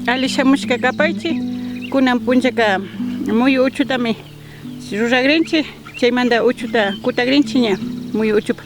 Alishamushka kapaychi kunan punchaka muy uchutami ruragrinchi chaymanta uchuta kutagrinchi ña muy uchupa.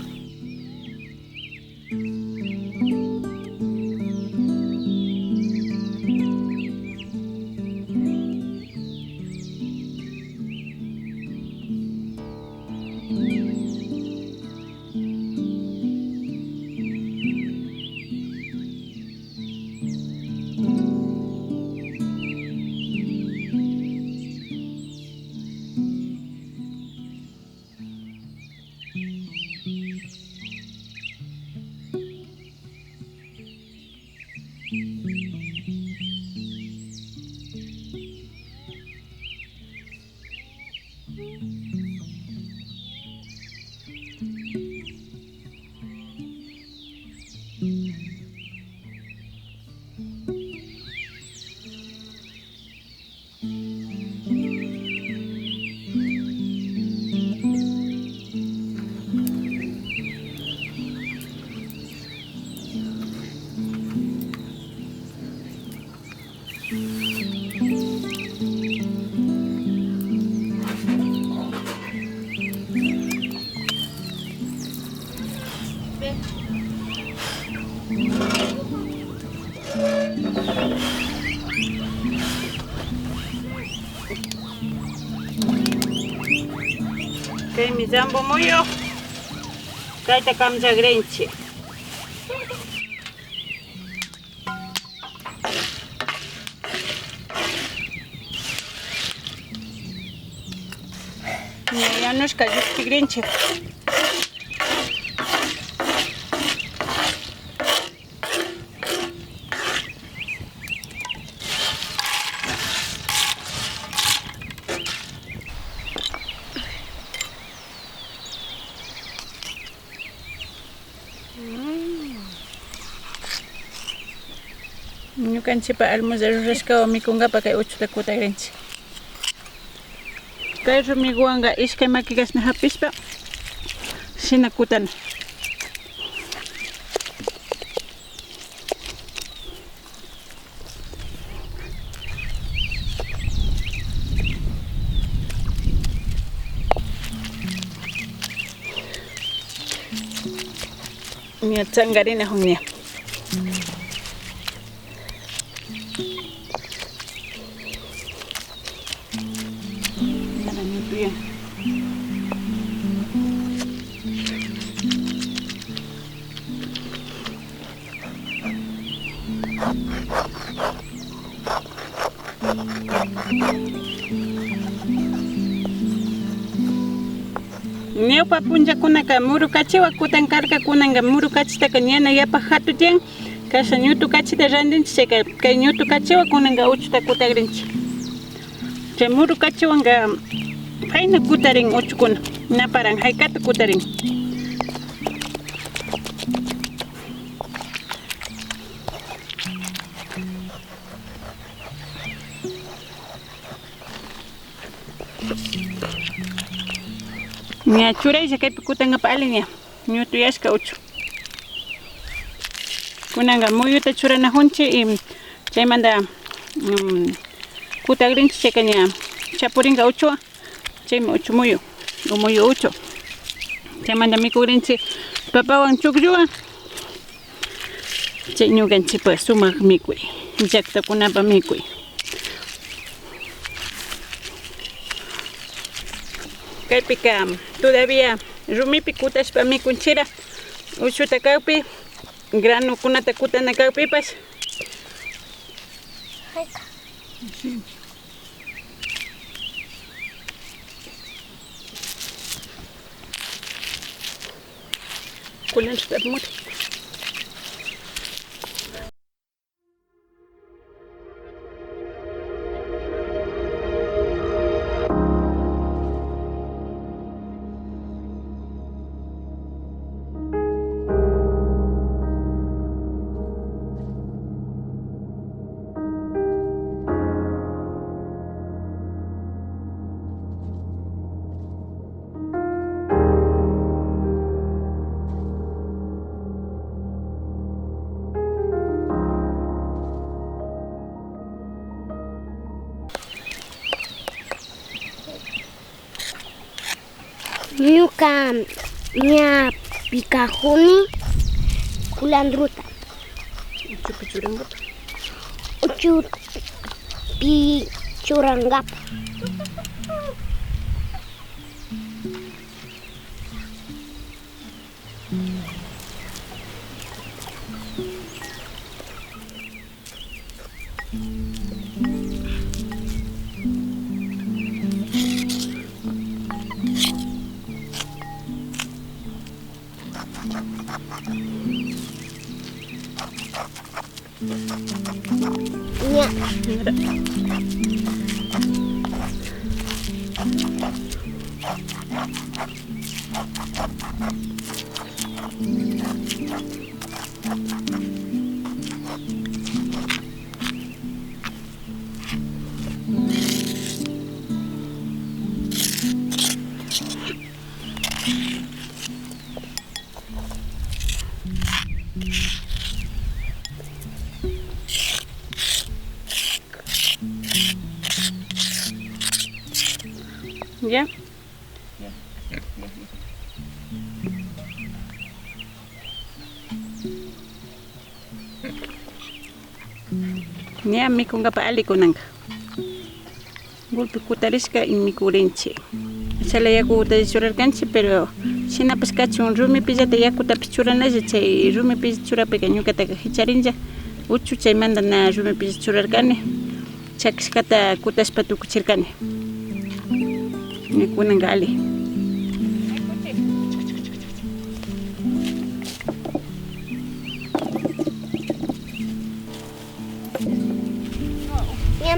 Kay mi sambo muyo kayta kamchagrinchi. Yanushka llusktigrinchi. Ñukanchipa almuerzo rurashkawan mikunkapak kay uchuta kutagrinchi. Kay rumikuwanqa ishkay makikashna hapishpa shina kutana. Ña tsangarina hunya. Ñawpa punllakunaka muru kachiwa kutan karka kunanqa muru kachitaka ñana yapa hatutian kasha ñutu kachita randinchik chayka kay ñutu kachiwa kunanqa uchuta kutagrinchik. Chay muru kachiwanqa hayna kutarin uchukuna naparan haykata kutarin. Ña churaylla kaypi kutanqa ali ña ñutu yashka uchu. Kunanqa muyuta churanajunchik y chaymanta kutagrinchik chayka ña chapurinqa uchuwan chaymi uchu muyu o muyu uchu. Chaymanta mikugrinchik papawan chuklluwan chay ñukanchikpa sumaq mikuy llaqtakunapa mikuy. Kaypika todavía rumipi kutashpa mikunchira uchuta kawpi granukunata kutana kawpipas kulanchikta muti. Ñuka ña pikajuni kulandruta. Uchu pichurangapa. Ya. Ya. Ya mikunga pa ali kunanga. Golpe kutarisca y mikurinchi. Sala yakuta dichurarkanchi, pero sina pescachi un rumi pillata yakuta pichuranalla chay rumi pichura pequeñuka taka hicharinja. Uchu chay manda na rumi pichurarkani. Chakskata kutashpa tukuchirkani. Mikunanga ali.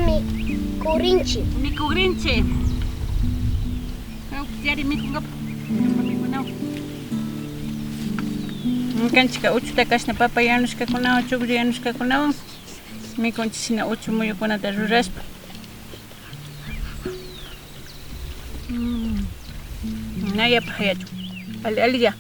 Mikurinchi. Mikurinchi. Yari mikunga. Mikunao. Kanchika uchuta kashna papa yanushka kunawa, chukri yanushka kunawa. Mikunchi sina uchu muyukunata rurashpa. Naya pahayachu. Ali ya.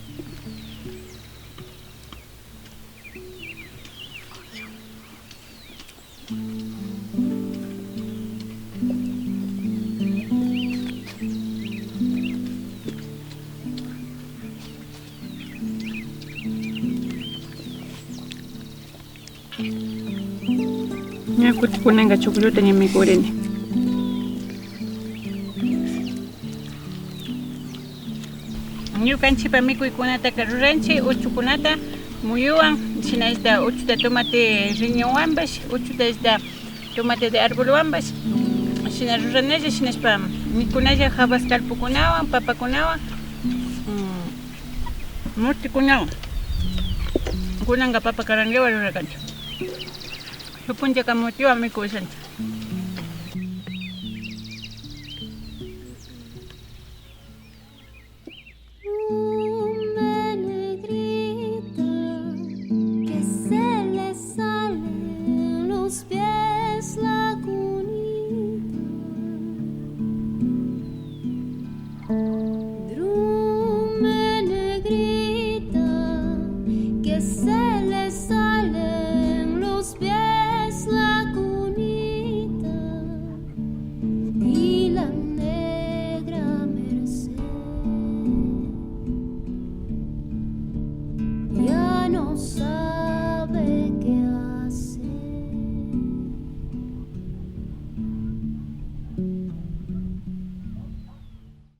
Kuti kunanga chukruta ni mikurini. Ñukanchipa mikuykunata ruranchi, uchukunata muyuwan, shina esta uchuta tomate riñonwanbash, uchuta esta tomate de arbolwanbash, shina ruranalla, shinashpa mikunalla habas talpukunawan, papakunawan, murtikunawan. Kunanga papa karangawa rurakancha. Supuncha kamutiwa mikuysancha.